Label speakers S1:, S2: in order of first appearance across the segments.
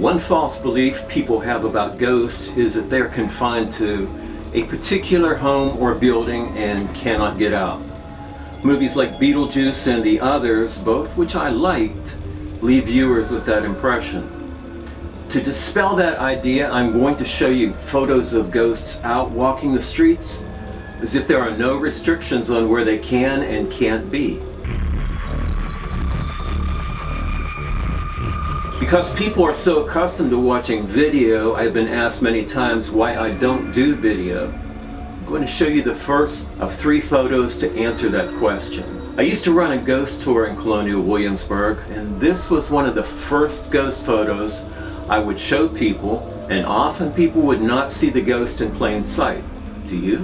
S1: One false belief people have about ghosts is that they're confined to a particular home or building and cannot get out. Movies like Beetlejuice and the others, both which I liked, leave viewers with that impression. To dispel that idea, I'm going to show you photos of ghosts out walking the streets as if there are no restrictions on where they can and can't be. Because people are so accustomed to watching video, I've been asked many times why I don't do video. I'm going to show you the first of 3 photos to answer that question. I used to run a ghost tour in Colonial Williamsburg, and this was one of the first ghost photos I would show people, and often people would not see the ghost in plain sight. Do you?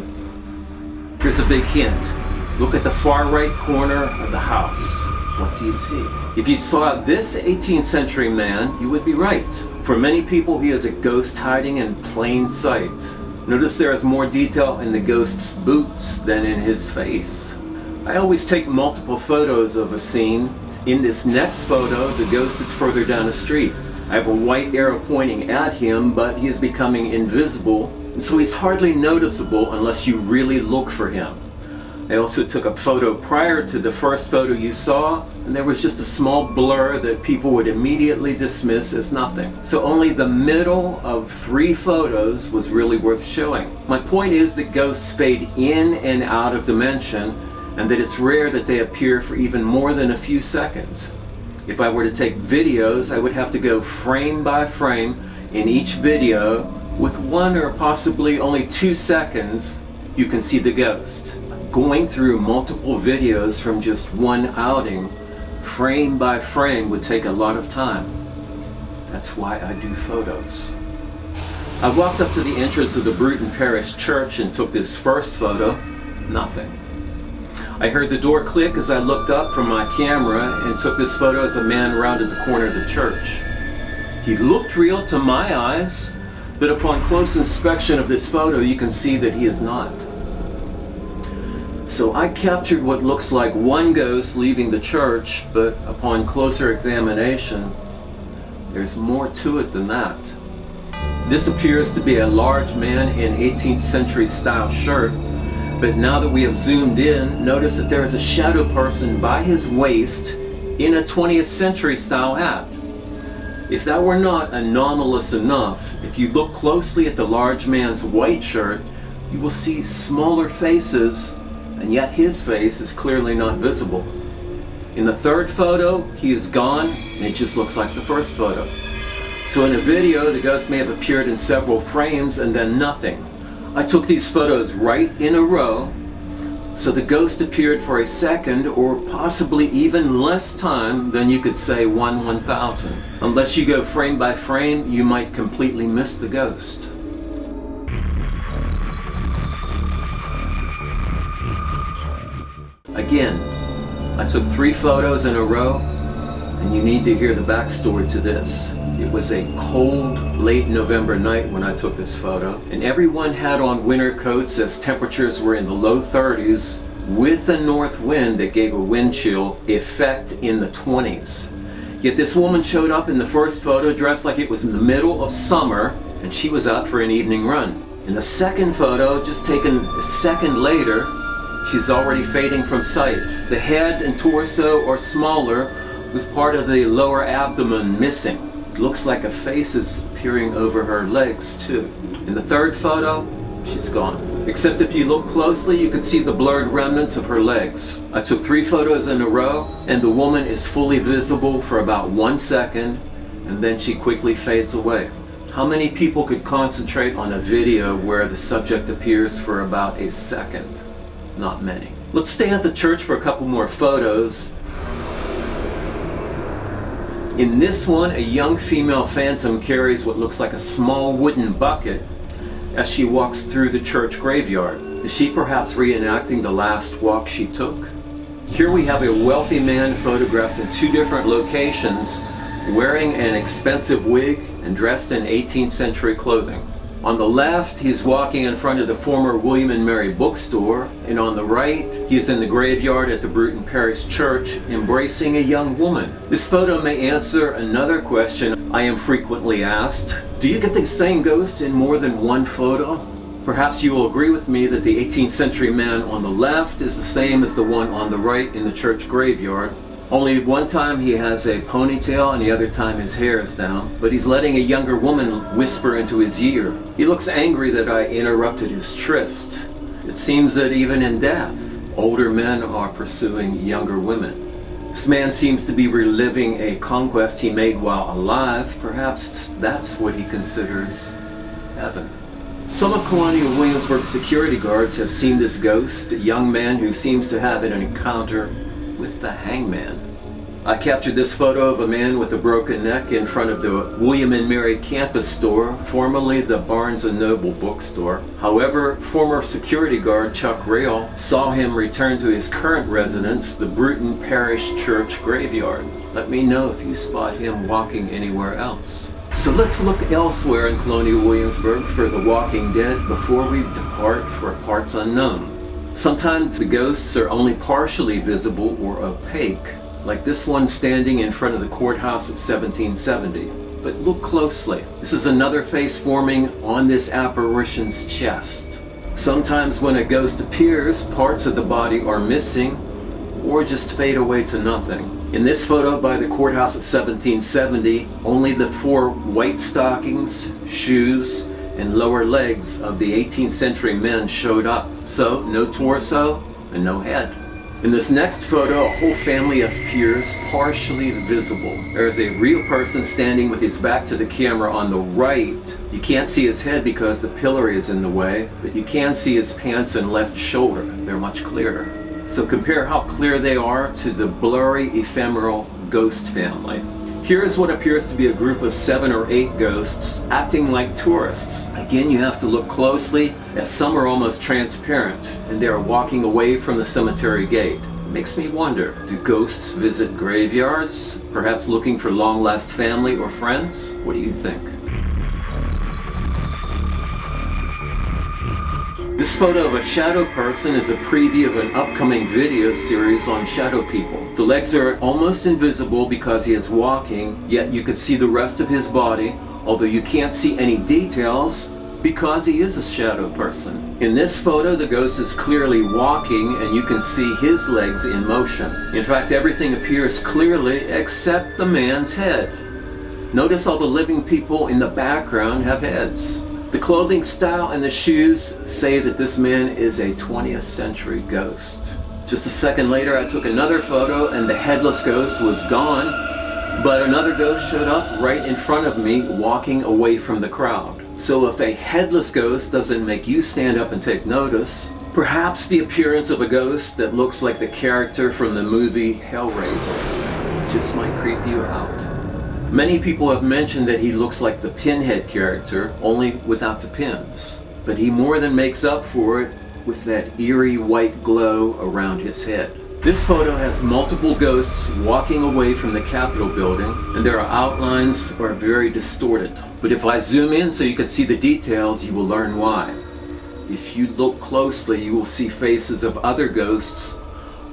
S1: Here's a big hint. Look at the far right corner of the house. What do you see? If you saw this 18th century man, you would be right. For many people, he is a ghost hiding in plain sight. Notice there is more detail in the ghost's boots than in his face. I always take multiple photos of a scene. In this next photo, the ghost is further down the street. I have a white arrow pointing at him, but he is becoming invisible, and so he's hardly noticeable unless you really look for him. I also took a photo prior to the first photo you saw, and there was just a small blur that people would immediately dismiss as nothing. So only the middle of 3 photos was really worth showing. My point is that ghosts fade in and out of dimension, and that it's rare that they appear for even more than a few seconds. If I were to take videos, I would have to go frame by frame in each video. With 1 or possibly only 2 seconds, you can see the ghost. Going through multiple videos from just one outing, frame by frame, would take a lot of time. That's why I do photos. I walked up to the entrance of the Bruton Parish Church and took this first photo. Nothing. I heard the door click as I looked up from my camera and took this photo as a man rounded the corner of the church. He looked real to my eyes, but upon close inspection of this photo, you can see that he is not. So I captured what looks like one ghost leaving the church, but upon closer examination, there's more to it than that. This appears to be a large man in 18th century style shirt, but now that we have zoomed in, notice that there is a shadow person by his waist in a 20th century style hat. If that were not anomalous enough, if you look closely at the large man's white shirt, you will see smaller faces, and yet his face is clearly not visible. In the third photo, he is gone, and it just looks like the first photo. So in a video, the ghost may have appeared in several frames and then nothing. I took these photos right in a row, so the ghost appeared for a second or possibly even less time than you could say 1/1000. Unless you go frame by frame, you might completely miss the ghost. Again, I took 3 photos in a row, and you need to hear the backstory to this. It was a cold, late November night when I took this photo, and everyone had on winter coats as temperatures were in the low 30s, with a north wind that gave a wind chill effect in the 20s. Yet this woman showed up in the first photo dressed like it was in the middle of summer, and she was out for an evening run. In the second photo, just taken a second later, she's already fading from sight. The head and torso are smaller, with part of the lower abdomen missing. It looks like a face is appearing over her legs too. In the third photo, she's gone. Except if you look closely, you can see the blurred remnants of her legs. I took 3 photos in a row, and the woman is fully visible for about 1 second, and then she quickly fades away. How many people could concentrate on a video where the subject appears for about a second? Not many. Let's stay at the church for a couple more photos. In this one, a young female phantom carries what looks like a small wooden bucket as she walks through the church graveyard. Is she perhaps reenacting the last walk she took? Here we have a wealthy man photographed in 2 different locations, wearing an expensive wig and dressed in 18th century clothing. On the left, he's walking in front of the former William and Mary bookstore, and on the right, he is in the graveyard at the Bruton Parish Church, embracing a young woman. This photo may answer another question I am frequently asked. Do you get the same ghost in more than one photo? Perhaps you will agree with me that the 18th century man on the left is the same as the one on the right in the church graveyard. Only one time he has a ponytail and the other time his hair is down, but he's letting a younger woman whisper into his ear. He looks angry that I interrupted his tryst. It seems that even in death, older men are pursuing younger women. This man seems to be reliving a conquest he made while alive. Perhaps that's what he considers heaven. Some of Colonial Williamsburg's security guards have seen this ghost, a young man who seems to have an encounter with the hangman. I captured this photo of a man with a broken neck in front of the William and Mary campus store, formerly the Barnes & Noble bookstore. However, former security guard Chuck Rail saw him return to his current residence, the Bruton Parish Church graveyard. Let me know if you spot him walking anywhere else. So let's look elsewhere in Colonial Williamsburg for the walking dead before we depart for parts unknown. Sometimes the ghosts are only partially visible or opaque, like this one standing in front of the courthouse of 1770. But look closely. This is another face forming on this apparition's chest. Sometimes when a ghost appears, parts of the body are missing or just fade away to nothing. In this photo by the courthouse of 1770, only the 4 white stockings, shoes, and lower legs of the 18th century men showed up. So, no torso and no head. In this next photo, a whole family appears partially visible. There is a real person standing with his back to the camera on the right. You can't see his head because the pillory is in the way, but you can see his pants and left shoulder. They're much clearer. So compare how clear they are to the blurry, ephemeral ghost family. Here is what appears to be a group of 7 or 8 ghosts acting like tourists. Again, you have to look closely, as some are almost transparent, and they are walking away from the cemetery gate. It makes me wonder, do ghosts visit graveyards, perhaps looking for long-lost family or friends? What do you think? This photo of a shadow person is a preview of an upcoming video series on shadow people. The legs are almost invisible because he is walking, yet you can see the rest of his body, although you can't see any details because he is a shadow person. In this photo, the ghost is clearly walking and you can see his legs in motion. In fact, everything appears clearly except the man's head. Notice all the living people in the background have heads. The clothing style and the shoes say that this man is a 20th century ghost. Just a second later, I took another photo and the headless ghost was gone, but another ghost showed up right in front of me, walking away from the crowd. So if a headless ghost doesn't make you stand up and take notice, perhaps the appearance of a ghost that looks like the character from the movie Hellraiser just might creep you out. Many people have mentioned that he looks like the Pinhead character, only without the pins. But he more than makes up for it with that eerie white glow around his head. This photo has multiple ghosts walking away from the Capitol building, and their outlines are very distorted. But if I zoom in so you can see the details, you will learn why. If you look closely, you will see faces of other ghosts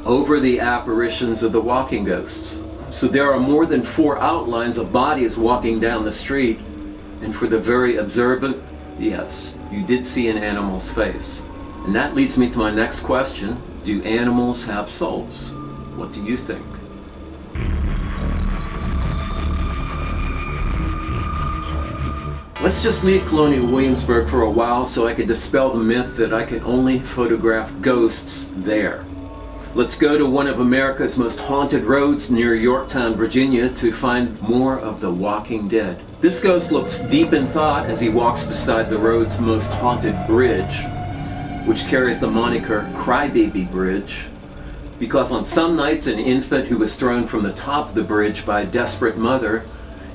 S1: over the apparitions of the walking ghosts. So there are more than 4 outlines of bodies walking down the street, and for the very observant, yes, you did see an animal's face. And that leads me to my next question. Do animals have souls? What do you think? Let's just leave Colonial Williamsburg for a while so I can dispel the myth that I can only photograph ghosts there. Let's go to one of America's most haunted roads near Yorktown, Virginia to find more of the walking dead. This ghost looks deep in thought as he walks beside the road's most haunted bridge, which carries the moniker Crybaby Bridge, because on some nights an infant who was thrown from the top of the bridge by a desperate mother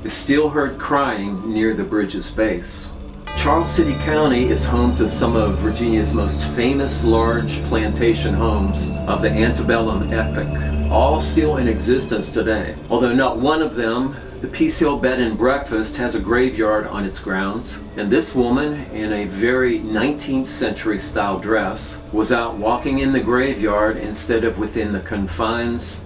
S1: is still heard crying near the bridge's base. Charles City County is home to some of Virginia's most famous large plantation homes of the antebellum epoch, all still in existence today. Although not one of them The Peace Hill Bed and Breakfast has a graveyard on its grounds, and this woman, in a very 19th century style dress, was out walking in the graveyard instead of within the confines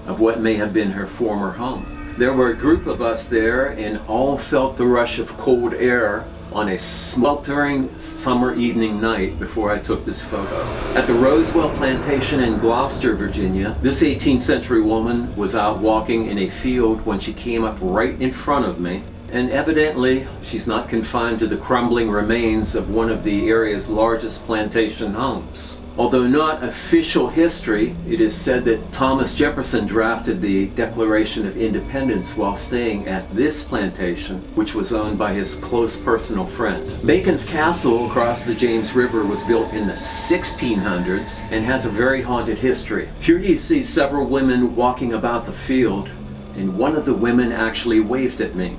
S1: of what may have been her former home. There were a group of us there, and all felt the rush of cold air on a sweltering summer evening night before I took this photo. At the Rosewell Plantation in Gloucester, Virginia, this 18th century woman was out walking in a field when she came up right in front of me, and evidently she's not confined to the crumbling remains of one of the area's largest plantation homes. Although not official history, it is said that Thomas Jefferson drafted the Declaration of Independence while staying at this plantation, which was owned by his close personal friend. Bacon's Castle across the James River was built in the 1600s and has a very haunted history. Here you see several women walking about the field, and one of the women actually waved at me,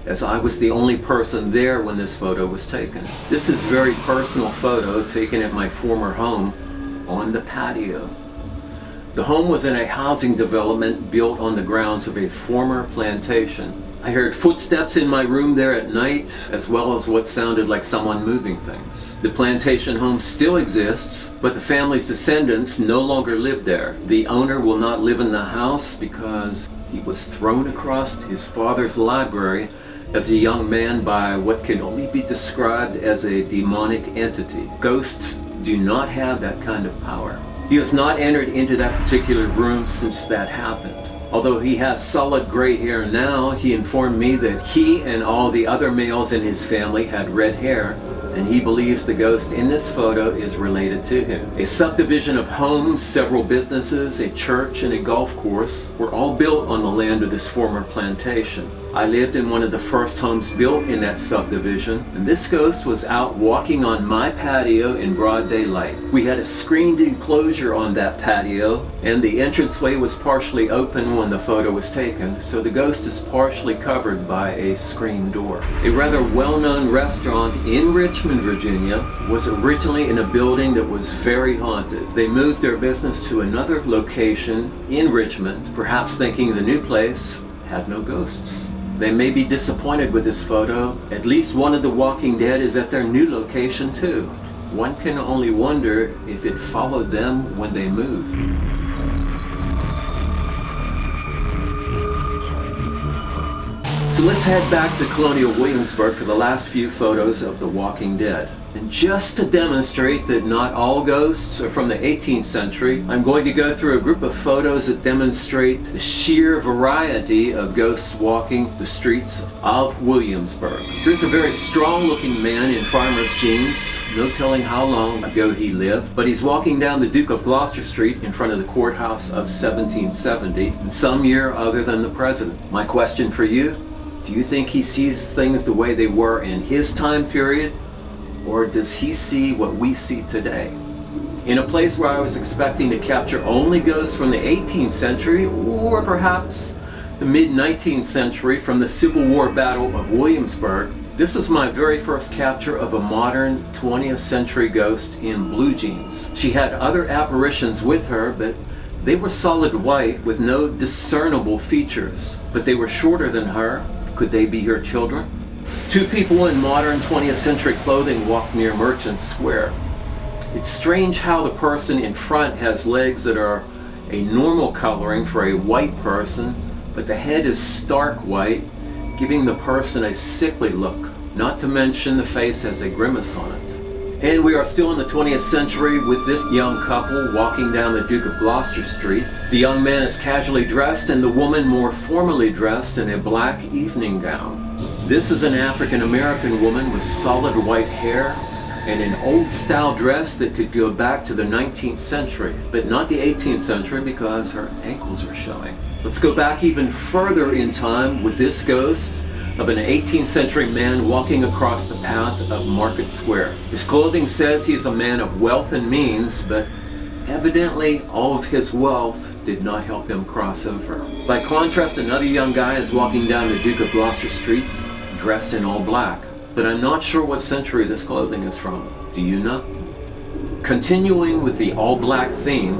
S1: as I was the only person there when this photo was taken. This is a very personal photo taken at my former home on the patio. The home was in a housing development built on the grounds of a former plantation. I heard footsteps in my room there at night, as well as what sounded like someone moving things. The plantation home still exists, but the family's descendants no longer live there. The owner will not live in the house because he was thrown across his father's library as a young man by what can only be described as a demonic entity. Ghosts do not have that kind of power. He has not entered into that particular room since that happened. Although he has solid gray hair now, he informed me that he and all the other males in his family had red hair, and he believes the ghost in this photo is related to him. A subdivision of homes, several businesses, a church, and a golf course were all built on the land of this former plantation. I lived in one of the first homes built in that subdivision, and this ghost was out walking on my patio in broad daylight. We had a screened enclosure on that patio, and the entranceway was partially open when the photo was taken, so the ghost is partially covered by a screen door. A rather well-known restaurant in Richmond, Virginia, was originally in a building that was very haunted. They moved their business to another location in Richmond, perhaps thinking the new place had no ghosts. They may be disappointed with this photo. At least one of the Walking Dead is at their new location too. One can only wonder if it followed them when they moved. So let's head back to Colonial Williamsburg for the last few photos of the Walking Dead. And just to demonstrate that not all ghosts are from the 18th century, I'm going to go through a group of photos that demonstrate the sheer variety of ghosts walking the streets of Williamsburg. Here's a very strong-looking man in farmer's jeans. No telling how long ago he lived, but he's walking down the Duke of Gloucester Street in front of the courthouse of 1770, in some year other than the present. My question for you, do you think he sees things the way they were in his time period? Or does he see what we see today? In a place where I was expecting to capture only ghosts from the 18th century, or perhaps the mid-19th century from the Civil War Battle of Williamsburg, this is my very first capture of a modern 20th century ghost in blue jeans. She had other apparitions with her, but they were solid white with no discernible features. But they were shorter than her. Could they be her children? Two people in modern 20th century clothing walk near Merchant Square. It's strange how the person in front has legs that are a normal coloring for a white person, but the head is stark white, giving the person a sickly look, not to mention the face has a grimace on it. And we are still in the 20th century with this young couple walking down the Duke of Gloucester Street. The young man is casually dressed and the woman more formally dressed in a black evening gown. This is an African-American woman with solid white hair and an old-style dress that could go back to the 19th century, but not the 18th century because her ankles are showing. Let's go back even further in time with this ghost of an 18th century man walking across the path of Market Square. His clothing says he is a man of wealth and means, but evidently all of his wealth did not help him cross over. By contrast, another young guy is walking down the Duke of Gloucester Street dressed in all black, but I'm not sure what century this clothing is from. Do you know? Continuing with the all black theme,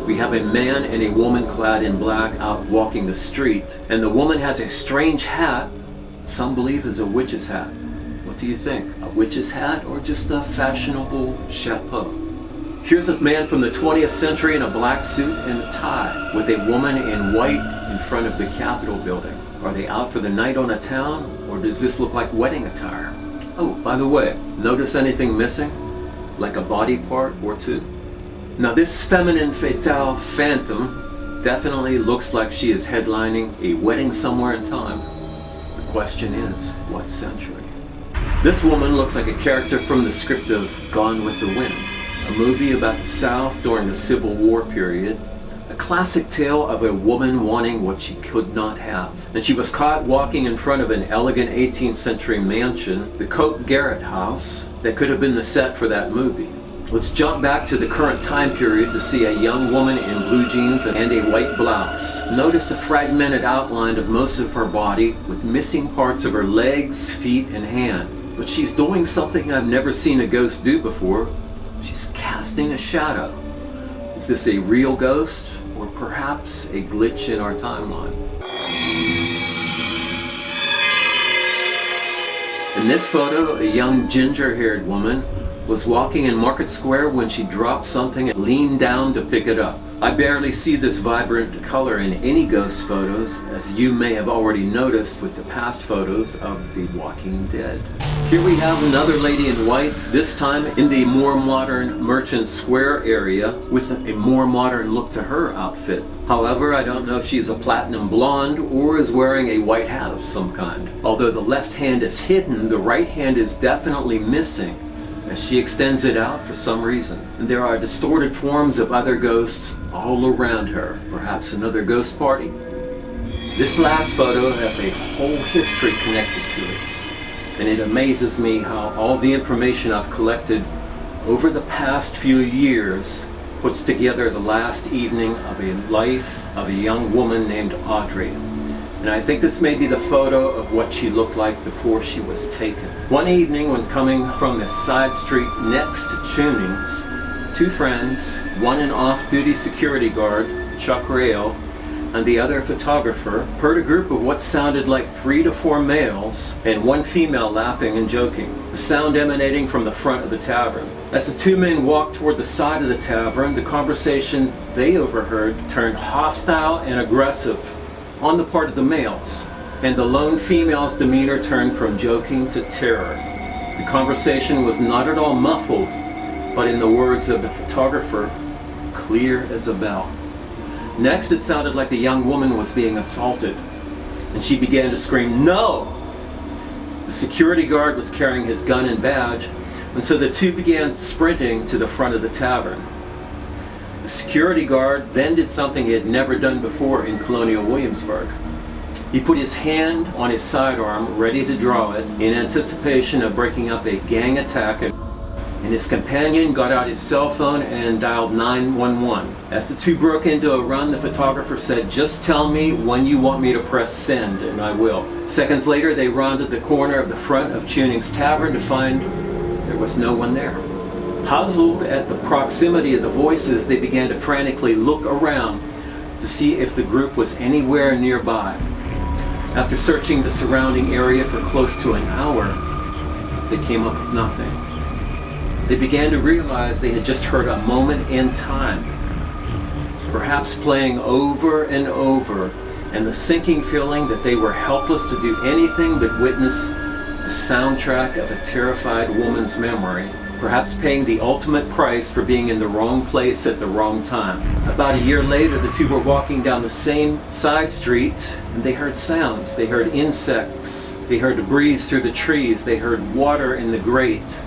S1: We have a man and a woman clad in black out walking the street, and the woman has a strange hat some believe is a witch's hat. What do you think? A witch's hat or just a fashionable chapeau? Here's a man from the 20th century in a black suit and a tie, with a woman in white in front of the Capitol building. Are they out for the night on a town, or does this look like wedding attire? Oh, by the way, notice anything missing? Like a body part or two? Now this feminine fatale phantom definitely looks like she is headlining a wedding somewhere in time. The question is, what century? This woman looks like a character from the script of Gone with the Wind, a movie about the South during the Civil War period, a classic tale of a woman wanting what she could not have. And she was caught walking in front of an elegant 18th century mansion, the Coke Garrett house, that could have been the set for that movie. Let's jump back to the current time period to see a young woman in blue jeans and a white blouse. Notice the fragmented outline of most of her body with missing parts of her legs, feet, and hand. But she's doing something I've never seen a ghost do before. She's casting a shadow. Is this a real ghost or perhaps a glitch in our timeline? In this photo, a young ginger-haired woman was walking in Market Square when she dropped something and leaned down to pick it up. I barely see this vibrant color in any ghost photos, as you may have already noticed with the past photos of The Walking Dead. Here we have another lady in white, this time in the more modern Merchant Square area with a more modern look to her outfit. However, I don't know if she's a platinum blonde or is wearing a white hat of some kind. Although the left hand is hidden, the right hand is definitely missing, as she extends it out for some reason. And there are distorted forms of other ghosts all around her. Perhaps another ghost party? This last photo has a whole history connected to it. And it amazes me how all the information I've collected over the past few years puts together the last evening of a life of a young woman named Audrey. And I think this may be the photo of what she looked like before she was taken. One evening when coming from the side street next to Tunings, two friends, one an off-duty security guard, Chuck Rail, and the other photographer, heard a group of what sounded like 3 to 4 males and one female laughing and joking, the sound emanating from the front of the tavern. As the two men walked toward the side of the tavern, the conversation they overheard turned hostile and aggressive on the part of the males, and the lone female's demeanor turned from joking to terror. The conversation was not at all muffled, but in the words of the photographer, clear as a bell. Next, it sounded like the young woman was being assaulted, and she began to scream, "No!" The security guard was carrying his gun and badge, and so the two began sprinting to the front of the tavern. The security guard then did something he had never done before in Colonial Williamsburg. He put his hand on his sidearm, ready to draw it, in anticipation of breaking up a gang attack, and his companion got out his cell phone and dialed 911. As the two broke into a run, the photographer said, "Just tell me when you want me to press send, and I will." Seconds later, they rounded the corner of the front of Tuning's Tavern to find there was no one there. Puzzled at the proximity of the voices, they began to frantically look around to see if the group was anywhere nearby. After searching the surrounding area for close to an hour, they came up with nothing. They began to realize they had just heard a moment in time, perhaps playing over and over, and the sinking feeling that they were helpless to do anything but witness the soundtrack of a terrified woman's memory, perhaps paying the ultimate price for being in the wrong place at the wrong time. About a year later, the two were walking down the same side street, and they heard sounds. They heard insects. They heard a breeze through the trees. They heard water in the grate.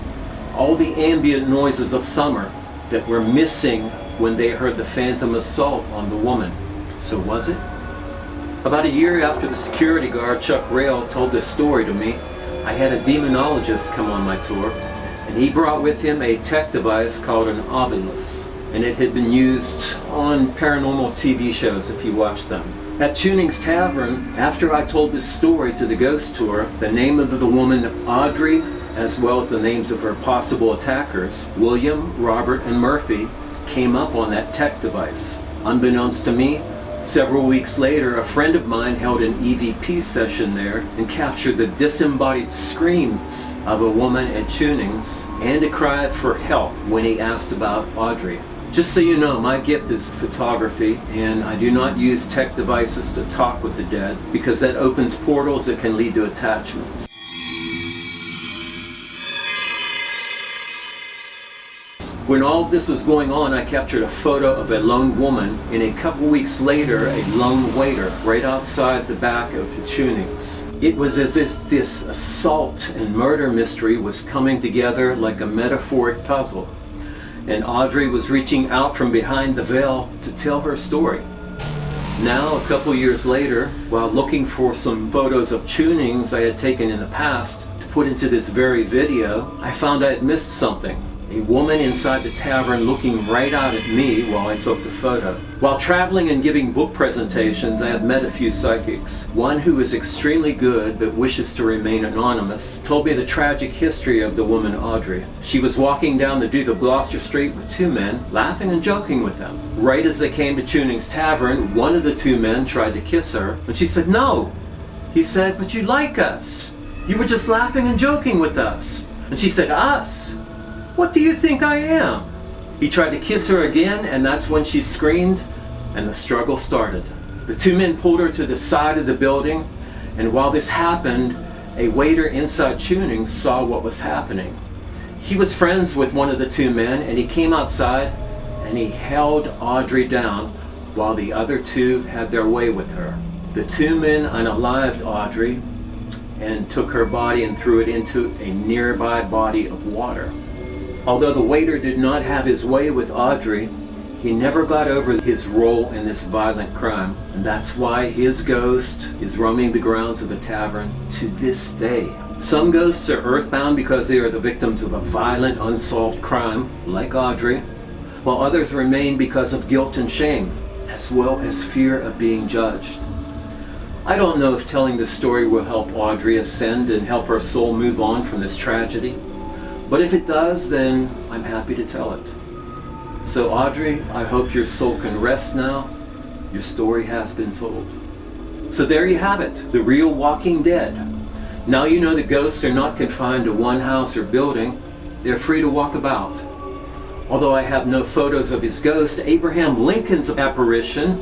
S1: All the ambient noises of summer that were missing when they heard the phantom assault on the woman. So was it? About a year after the security guard, Chuck Rail, told this story to me, I had a demonologist come on my tour, and he brought with him a tech device called an Ovilus, and it had been used on paranormal TV shows if you watch them. At Tuning's Tavern, after I told this story to the ghost tour, the name of the woman Audrey, as well as the names of her possible attackers, William, Robert, and Murphy, came up on that tech device. Unbeknownst to me, several weeks later, a friend of mine held an EVP session there and captured the disembodied screams of a woman at tunings and a cry for help when he asked about Audrey. Just so you know, my gift is photography, and I do not use tech devices to talk with the dead because that opens portals that can lead to attachments. When all of this was going on, I captured a photo of a lone woman, and a couple weeks later, a lone waiter right outside the back of the tunings. It was as if this assault and murder mystery was coming together like a metaphoric puzzle, and Audrey was reaching out from behind the veil to tell her story. Now, a couple years later, while looking for some photos of tunings I had taken in the past to put into this very video, I found I had missed something. A woman inside the tavern looking right out at me while I took the photo. While traveling and giving book presentations, I have met a few psychics. One who is extremely good but wishes to remain anonymous told me the tragic history of the woman Audrey. She was walking down the Duke of Gloucester Street with two men, laughing and joking with them. Right as they came to Tuning's Tavern, one of the two men tried to kiss her, and she said, "No." He said, "But you like us. You were just laughing and joking with us." And she said, "Us? What do you think I am?" He tried to kiss her again, and that's when she screamed, and the struggle started. The two men pulled her to the side of the building, and while this happened, a waiter inside Tuning saw what was happening. He was friends with one of the two men, and he came outside, and he held Audrey down while the other two had their way with her. The two men unalived Audrey and took her body and threw it into a nearby body of water. Although the waiter did not have his way with Audrey, he never got over his role in this violent crime, and that's why his ghost is roaming the grounds of the tavern to this day. Some ghosts are earthbound because they are the victims of a violent, unsolved crime, like Audrey, while others remain because of guilt and shame, as well as fear of being judged. I don't know if telling this story will help Audrey ascend and help her soul move on from this tragedy. But if it does, then I'm happy to tell it. So Audrey, I hope your soul can rest now. Your story has been told. So there you have it, the real Walking Dead. Now you know that ghosts are not confined to one house or building. They're free to walk about. Although I have no photos of his ghost, Abraham Lincoln's apparition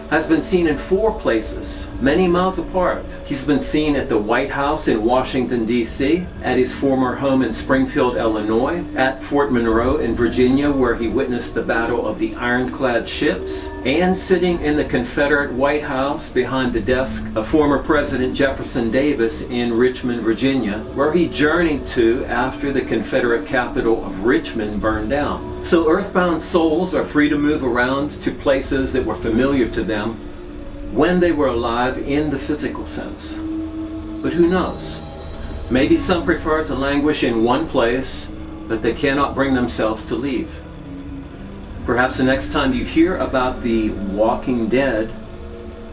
S1: has been seen in 4 places, many miles apart. He's been seen at the White House in Washington, D.C., at his former home in Springfield, Illinois, at Fort Monroe in Virginia, where he witnessed the Battle of the Ironclad Ships, and sitting in the Confederate White House behind the desk of former President Jefferson Davis in Richmond, Virginia, where he journeyed to after the Confederate capital of Richmond burned down. So earthbound souls are free to move around to places that were familiar to them when they were alive in the physical sense. But who knows? Maybe some prefer to languish in one place that they cannot bring themselves to leave. Perhaps the next time you hear about the Walking Dead,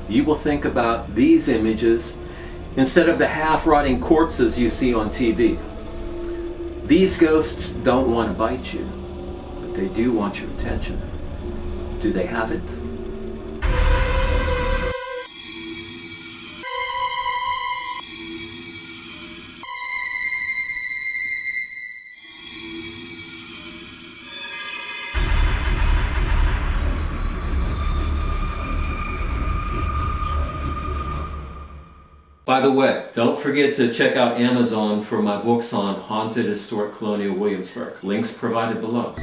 S1: you will think about these images instead of the half-rotting corpses you see on TV. These ghosts don't want to bite you. They do want your attention. Do they have it? By the way, don't forget to check out Amazon for my books on haunted historic colonial Williamsburg. Links provided below.